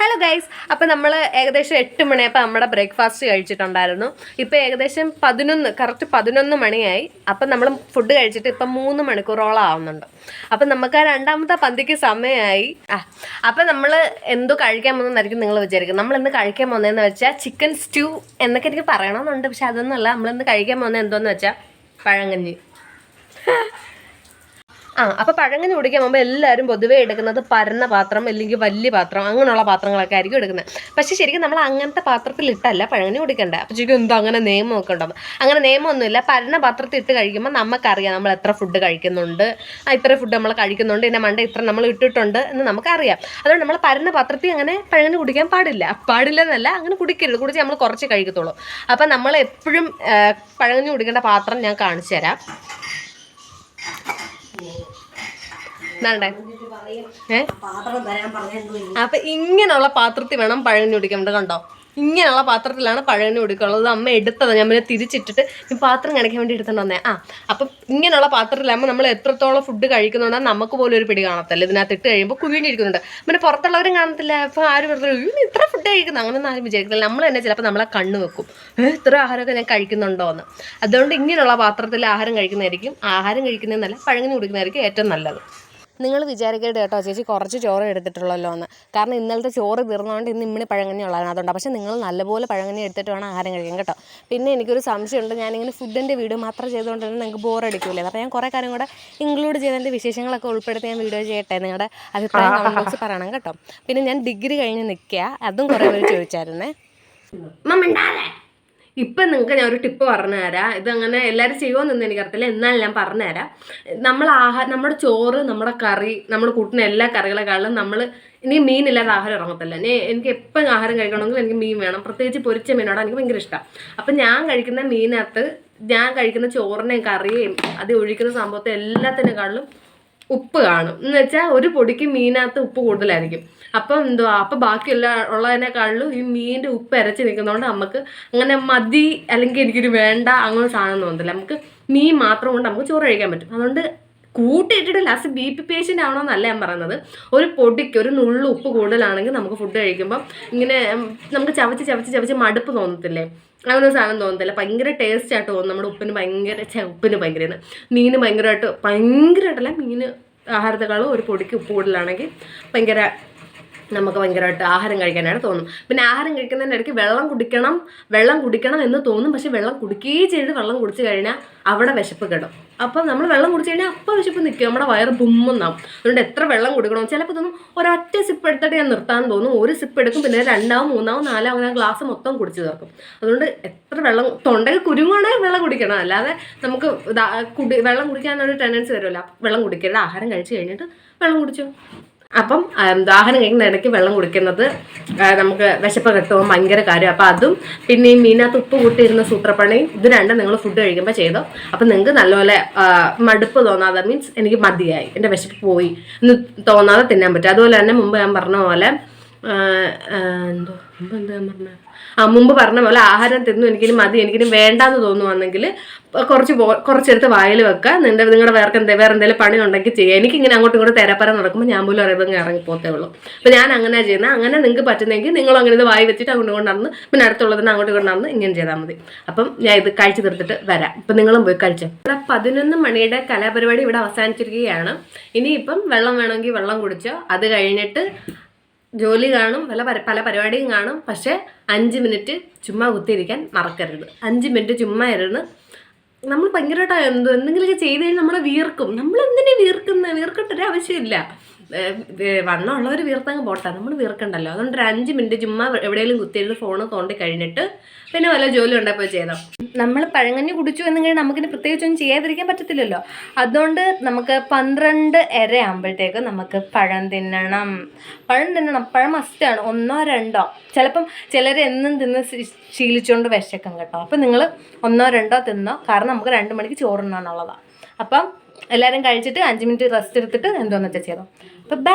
Hello guys, അപ്പോൾ നമ്മൾ ഏകദേശം 8 മണിയപ്പോൾ നമ്മുടെ ബ്രേക്ക്ഫാസ്റ്റ് കഴിച്ചിട്ടുണ്ടായിരുന്നു. ഇപ്പോൾ ഏകദേശം കറക്റ്റ് 11 മണിയായി. അപ്പം നമ്മൾ ഫുഡ് കഴിച്ചിട്ട് ഇപ്പം 3 മണിക്കൂറോളം ആവുന്നുണ്ട്. അപ്പം നമുക്ക് ആ രണ്ടാമത്തെ പന്തിക്ക് സമയമായി. അപ്പം നമ്മൾ എന്തോ കഴിക്കാൻ പോകുന്നതായിരിക്കും നിങ്ങൾ വിചാരിക്കും. നമ്മൾ ഇന്ന് കഴിക്കാൻ പോകുന്നതെന്ന് വെച്ചാൽ ചിക്കൻ സ്റ്റ്യൂ എന്നൊക്കെ എനിക്ക് പറയണമെന്നുണ്ട്. പക്ഷെ അതൊന്നുമല്ല. നമ്മളിന്ന് കഴിക്കാൻ പോകുന്നത് എന്തോന്ന് വെച്ചാൽ പഴങ്കഞ്ഞി. അപ്പോൾ പഴങ്കഞ്ഞി കുടിക്കാൻ പോകുമ്പോൾ എല്ലാവരും പൊതുവേ എടുക്കുന്നത് പരന്ന പാത്രം അല്ലെങ്കിൽ വലിയ പാത്രം അങ്ങനെയുള്ള പാത്രങ്ങളൊക്കെ ആയിരിക്കും എടുക്കുന്നത്. പക്ഷേ ശരിക്കും നമ്മൾ അങ്ങനത്തെ പാത്രത്തിലിട്ടല്ല പഴങ്കഞ്ഞി കുടിക്കേണ്ടത്. അപ്പോൾ ശരിക്കും എന്തോ അങ്ങനെ നിയമമൊക്കെ ഉണ്ടാകും. അങ്ങനെ നിയമമൊന്നുമില്ല. പരന്ന പാത്രത്തിൽ ഇട്ട് കഴിക്കുമ്പോൾ നമുക്കറിയാം നമ്മൾ എത്ര ഫുഡ് കഴിക്കുന്നുണ്ട്, ഇത്ര ഫുഡ് നമ്മൾ കഴിക്കുന്നുണ്ട്, ഇതിൻ്റെ മണ്ട ഇത്ര നമ്മൾ ഇട്ടിട്ടുണ്ട് എന്ന് നമുക്കറിയാം. അതുകൊണ്ട് നമ്മൾ പരന്ന പാത്രത്തിൽ അങ്ങനെ പഴങ്കഞ്ഞി കുടിക്കാൻ പാടില്ലെന്നല്ല, അങ്ങനെ കുടിക്കരുത്. കുടിച്ച് നമ്മൾ കുറച്ച് കഴിക്കത്തുള്ളൂ. അപ്പം നമ്മൾ എപ്പോഴും പഴങ്കഞ്ഞി കുടിക്കേണ്ട പാത്രം ഞാൻ കാണിച്ചു തരാം. അപ്പൊ ഇങ്ങനെയുള്ള പാത്രത്തിൽ വേണം പഴങ്കഞ്ഞി കുടിക്കേണ്ടത്. കണ്ടോ, ഇങ്ങനെയുള്ള പാത്രത്തിലാണ് പഴങ്കഞ്ഞി കുടിക്കുള്ളത്. അമ്മ എടുത്തത് ഞാൻ പിന്നെ തിരിച്ചിട്ടിട്ട് ഈ പാത്രം കാണിക്കാൻ വേണ്ടി എടുത്തിട്ട് വന്നേ. അപ്പം ഇങ്ങനെയുള്ള പാത്രത്തിലാകുമ്പോൾ നമ്മൾ എത്രത്തോളം ഫുഡ് കഴിക്കുന്നുണ്ടെന്ന് നമുക്ക് പോലും ഒരു പിടി കാണത്തില്ല. ഇതിനകത്ത് ഇട്ട് കഴിയുമ്പോൾ കുഴിഞ്ഞിരിക്കുന്നുണ്ട്. പിന്നെ പുറത്തുള്ളവരും കാണത്തില്ല. അപ്പോൾ ആരും വെറുതെ ഇത്ര ഫുഡ് കഴിക്കുന്നു അങ്ങനെയൊന്നും ആരും വിചാരിക്കില്ല. നമ്മൾ തന്നെ ചിലപ്പോൾ നമ്മളെ കണ്ണ് വെക്കും, ഇത്ര ആഹാരമൊക്കെ ഞാൻ കഴിക്കുന്നുണ്ടോ എന്ന്. അതുകൊണ്ട് ഇങ്ങനെയുള്ള പാത്രത്തിൽ ആഹാരം കഴിക്കുന്നതെന്നല്ല, പഴങ്കഞ്ഞി കുടിക്കുന്നതായിരിക്കും ഏറ്റവും നല്ലത്. നിങ്ങൾ വിചാരിക്കരുത് കേട്ടോ, ചേച്ചി കുറച്ച് ചോറ് എടുത്തിട്ടുള്ളല്ലോ എന്ന്. കാരണം ഇന്നലത്തെ ചോറ് തീർന്നതുകൊണ്ട് ഇന്ന് പഴങ്കഞ്ഞി ഉള്ളതാണ്. അതുകൊണ്ട് പക്ഷേ നിങ്ങൾ നല്ലപോലെ പഴങ്കഞ്ഞി എടുത്തിട്ട് വേണം ആഹാരം കഴിക്കാൻ കേട്ടോ. പിന്നെ എനിക്കൊരു സംശയമുണ്ട്, ഞാനിങ്ങനെ ഫുഡിൻ്റെ വീഡിയോ മാത്രം ചെയ്തുകൊണ്ട് തന്നെ നിങ്ങൾക്ക് ബോറടിക്കൂലേ. അപ്പോൾ ഞാൻ കുറേ കാര്യം കൂടെ ഇൻക്ലൂഡ് ചെയ്തതിൻ്റെ വിശേഷങ്ങളൊക്കെ ഉൾപ്പെടുത്തി ഞാൻ വീഡിയോ ചെയ്യട്ടെ. നിങ്ങളുടെ അഭിപ്രായം കമൻറ്റ് ബോക്സിൽ പറയണം കേട്ടോ. പിന്നെ ഞാൻ ഡിഗ്രി കഴിഞ്ഞ് നിൽക്കുക, അതും കുറേ പേര് ചോദിച്ചായിരുന്നേ. ഇപ്പം നിങ്ങൾക്ക് ഞാൻ ഒരു ടിപ്പ് പറഞ്ഞു തരാം. ഇതങ്ങനെ എല്ലാവരും ചെയ്യുമോയെന്നൊന്നും എനിക്കറിയത്തില്ല, എന്നാലും ഞാൻ പറഞ്ഞു തരാം. നമ്മുടെ ചോറ്, നമ്മുടെ കറി, നമ്മൾ കൂട്ടുന്ന എല്ലാ കറികളെക്കാളും ഇനി മീനില്ലാതെ ആഹാരം ഇറങ്ങത്തില്ല. എനിക്ക് എപ്പം ആഹാരം കഴിക്കണമെങ്കിൽ എനിക്ക് മീൻ വേണം. പ്രത്യേകിച്ച് പൊരിച്ച മീനോട് എനിക്ക് ഭയങ്കര ഇഷ്ടമാണ്. അപ്പം ഞാൻ കഴിക്കുന്ന മീനകത്ത് ഞാൻ കഴിക്കുന്ന ചോറിനെയും കറിയെയും അത് ഒഴിക്കുന്ന സംഭവത്തെ എല്ലാത്തിനേക്കാളും ഉപ്പ് കാണും. എന്ന് വെച്ചാൽ ഒരു പൊടിക്ക് മീനകത്ത് ഉപ്പ് കൂടുതലായിരിക്കും. അപ്പം അപ്പം ബാക്കിയുള്ള ഉള്ളതിനേക്കാളും ഈ മീനിൻ്റെ ഉപ്പ് ഇരച്ച് നിൽക്കുന്നതുകൊണ്ട് നമുക്ക് അങ്ങനെ മതി അല്ലെങ്കിൽ എനിക്കൊരു വേണ്ട അങ്ങനെ സാധനം തോന്നത്തില്ല. നമുക്ക് മീൻ മാത്രം കൊണ്ട് നമുക്ക് ചോറ് കഴിക്കാൻ പറ്റും. അതുകൊണ്ട് കൂട്ടിയിട്ടിട്ട് ലാസ്റ്റ് BP പേഷ്യൻ്റ് ആവണമെന്നല്ല ഞാൻ പറയുന്നത്. ഒരു പൊടിക്ക് ഒരു നുള്ളു ഉപ്പ് കൂടുതലാണെങ്കിൽ നമുക്ക് ഫുഡ് കഴിക്കുമ്പം ഇങ്ങനെ നമുക്ക് ചവച്ച് മടുപ്പ് തോന്നത്തില്ലേ, അങ്ങനെ ഒരു സാധനം തോന്നത്തില്ല. ഭയങ്കര ടേസ്റ്റ് ആയിട്ട് തോന്നും. നമ്മുടെ ഉപ്പിന് ഭയങ്കര മീന് ഭയങ്കരമായിട്ടല്ല, മീന് ആഹാരത്തെക്കാളും ഒരു പൊടിക്ക് ഉപ്പ് കൂടുതലാണെങ്കിൽ നമുക്ക് ഭയങ്കരമായിട്ട് ആഹാരം കഴിക്കാനായിട്ട് തോന്നും. പിന്നെ ആഹാരം കഴിക്കുന്നതിൻ്റെ ഇടയ്ക്ക് വെള്ളം കുടിക്കണം എന്ന് തോന്നും. പക്ഷെ വെള്ളം കുടിക്കുകയും ചെയ്ത് വെള്ളം കുടിച്ച് കഴിഞ്ഞാൽ അവിടെ വിശപ്പ് കിടും. അപ്പം നമ്മൾ വെള്ളം കുടിച്ച് കഴിഞ്ഞാൽ അപ്പം വിശപ്പ് നിൽക്കും, നമ്മുടെ വയറ് ബുമ്മെന്നാവും. അതുകൊണ്ട് എത്ര വെള്ളം കുടിക്കണം. ചിലപ്പോൾ തോന്നും ഒരൊറ്റ സിപ്പ് എടുത്തിട്ട് ഞാൻ നിർത്താൻ തോന്നും. ഒരു സിപ്പ് എടുക്കും, പിന്നെ 2, 3, 4 അങ്ങനെ ഗ്ലാസ് മൊത്തം കുടിച്ച് തീർക്കും. അതുകൊണ്ട് എത്ര വെള്ളം തൊണ്ടയിൽ കുരുങ്ങുവാണെങ്കിൽ വെള്ളം കുടിക്കണം. അല്ലാതെ നമുക്ക് വെള്ളം കുടിക്കാനൊരു ടെൻഡൻസി വരുമല്ലോ. വെള്ളം കുടിക്കരുത്. ആഹാരം കഴിച്ച് കഴിഞ്ഞിട്ട് വെള്ളം കുടിച്ചോ. അപ്പം ആഹാരം കഴിക്കുന്ന ഇടയ്ക്ക് വെള്ളം കുടിക്കുന്നത് നമുക്ക് വിശപ്പ് കിട്ടുമ്പോൾ ഭയങ്കര കാര്യം. അപ്പം അതും പിന്നെ ഈ മീനകത്ത് ഉപ്പ് കൂട്ടിയിരുന്ന സൂത്രപ്പണിയും ഇത് രണ്ടും നിങ്ങൾ ഫുഡ് കഴിക്കുമ്പോൾ ചെയ്തോ. അപ്പം നിങ്ങൾക്ക് നല്ലപോലെ മടുപ്പ് തോന്നാതെ, മീൻസ് എനിക്ക് മതിയായി, എൻ്റെ വിശപ്പ് പോയി എന്ന് തോന്നാതെ തിന്നാൻ പറ്റും. അതുപോലെ തന്നെ മുമ്പ് ഞാൻ പറഞ്ഞ പോലെ മുമ്പ് പറഞ്ഞ പോലെ ആഹാരം തിന്നു എനിക്കിനി മതി, എനിക്കിനി വേണ്ടാന്ന് തോന്നുവാണെങ്കിൽ കുറച്ചെടുത്ത് വായിൽ വെക്കുക. നിങ്ങളുടെ വേറെ എന്തെങ്കിലും പണി ഉണ്ടെങ്കിൽ ചെയ്യുക. എനിക്കിങ്ങനെ അങ്ങോട്ടും ഇങ്ങോട്ട് തെരപ്പര നടക്കുമ്പോൾ ഞാൻ പോലും അറിയുമ്പോൾ ഇറങ്ങിപ്പോത്തേ ഉള്ളൂ. അപ്പോൾ ഞാൻ അങ്ങനെ ചെയ്യുന്നത്. അങ്ങനെ നിങ്ങൾക്ക് പറ്റുന്നെങ്കിൽ നിങ്ങൾ അങ്ങനെ ഇത് വായി വെച്ചിട്ട് അങ്ങോട്ട് കൊണ്ടുവന്ന് പിന്നെ അടുത്തുള്ളതിന് അങ്ങോട്ട് കൊണ്ടുവന്ന് ഇങ്ങനെ ചെയ്താൽ മതി. അപ്പം ഞാൻ ഇത് കഴിച്ച് തീർത്തിട്ട് വരാം. ഇപ്പം നിങ്ങളും പോയി കഴിച്ചോ. ഇവിടെ 11 മണിയുടെ കലാപരിപാടി ഇവിടെ അവസാനിച്ചിരിക്കുകയാണ്. ഇനിയിപ്പം വെള്ളം വേണമെങ്കിൽ വെള്ളം കുടിച്ചോ. അത് കഴിഞ്ഞിട്ട് ജോലി കാണും, പല പരിപാടിയും കാണും. പക്ഷേ 5 മിനിറ്റ് ചുമ്മാ കുത്തിയിരിക്കാൻ മറക്കരുത്. 5 മിനിറ്റ് ചുമ്മാ ഇരുന്ന് നമ്മൾ ഭയങ്കരമായിട്ട് എന്തെങ്കിലുമൊക്കെ ചെയ്ത് കഴിഞ്ഞാൽ നമ്മൾ വീർക്കും. നമ്മൾ എന്തിനാ വീർക്കട്ടൊരു ആവശ്യമില്ല. വണ്ണമുള്ളവർ വീർത്തങ്ങ് പോട്ടെ, നമ്മൾ വീർക്കണ്ടല്ലോ. അതുകൊണ്ട് 5 മിനിറ്റ് ചുമ്മാ എവിടെയെങ്കിലും കുത്തിയിരുന്ന് ഫോണ് തോണ്ടി കഴിഞ്ഞിട്ട് പിന്നെ വല്ല ജോലി ഉണ്ടായി ചെയ്തോ. നമ്മൾ പഴങ്കഞ്ഞി കുടിച്ചു എന്നെങ്കിൽ നമുക്കിനി പ്രത്യേകിച്ചൊന്നും ചെയ്യാതിരിക്കാൻ പറ്റത്തില്ലല്ലോ. അതുകൊണ്ട് നമുക്ക് 12:30 ആകുമ്പോഴത്തേക്ക് നമുക്ക് പഴം തിന്നണം. പഴം മസ്റ്റാണ്. 1, 2 ചിലപ്പം ചിലർ എന്നും തിന്ന് ശീലിച്ചുകൊണ്ട് വിശക്കും കേട്ടോ. അപ്പം നിങ്ങൾ 1, 2 തിന്നോ. കാരണം നമുക്ക് 2 മണിക്ക് ചോറുണ്ണാനുള്ളതാണ്. അപ്പം എല്ലാവരും കഴിച്ചിട്ട് 5 മിനിറ്റ് റെസ്റ്റ് എടുത്തിട്ട് എന്തോന്ന് വെച്ചാൽ ചെയ്തോ. അപ്പം ബൈ.